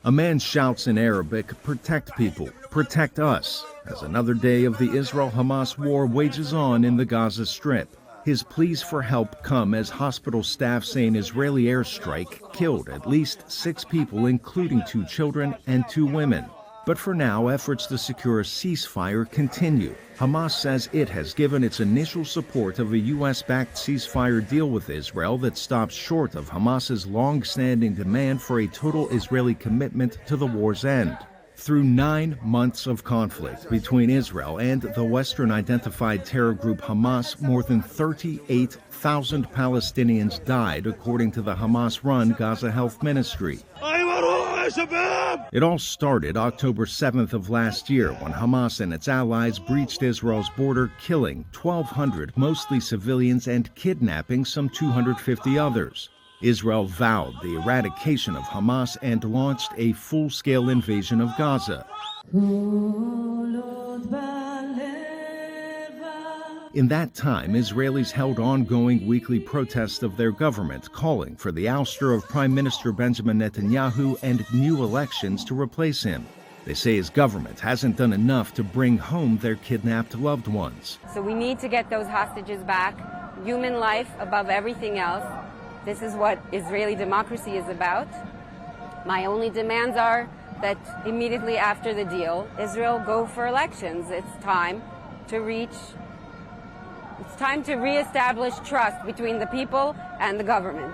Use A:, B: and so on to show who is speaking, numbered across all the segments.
A: A man shouts in Arabic, "Protect people, protect us," as another day of the Israel-Hamas war wages on in the Gaza Strip. His pleas for help come as hospital staff say an Israeli airstrike killed at least 6 people, including 2 children and 2 women. But for now, efforts to secure a ceasefire continue. Hamas says it has given its initial support of a U.S.-backed ceasefire deal with Israel that stops short of Hamas's long-standing demand for a total Israeli commitment to the war's end. Through 9 months of conflict between Israel and the Western-identified terror group Hamas, more than 38,000 Palestinians died, according to the Hamas-run Gaza Health Ministry. It all started October 7th of last year when Hamas and its allies breached Israel's border, killing 1,200 mostly civilians and kidnapping some 250 others. Israel vowed the eradication of Hamas and launched a full-scale invasion of Gaza. In that time, Israelis held ongoing weekly protests of their government, calling for the ouster of Prime Minister Benjamin Netanyahu and new elections to replace him. They say his government hasn't done enough to bring home their kidnapped loved ones.
B: So we need to get those hostages back. Human life above everything else. This is what Israeli democracy is about. My only demands are that immediately after the deal, Israel go for elections. It's time to reestablish trust between the people and the government.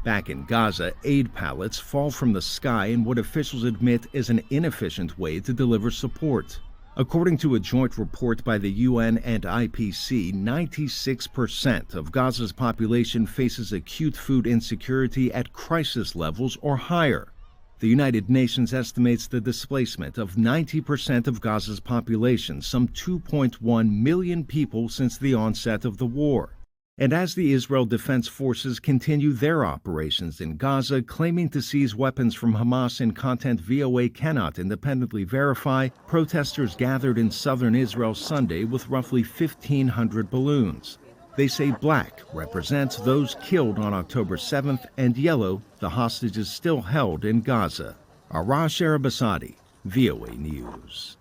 A: Back in Gaza, aid pallets fall from the sky in what officials admit is an inefficient way to deliver support. According to a joint report by the UN and IPC, 96% of Gaza's population faces acute food insecurity at crisis levels or higher. The United Nations estimates the displacement of 90% of Gaza's population, some 2.1 million people since the onset of the war. And as the Israel Defense Forces continue their operations in Gaza, claiming to seize weapons from Hamas in content VOA cannot independently verify, protesters gathered in southern Israel Sunday with roughly 1,500 balloons. They say black represents those killed on October 7th and yellow, the hostages still held in Gaza. Arash, Arabasadi, VOA News.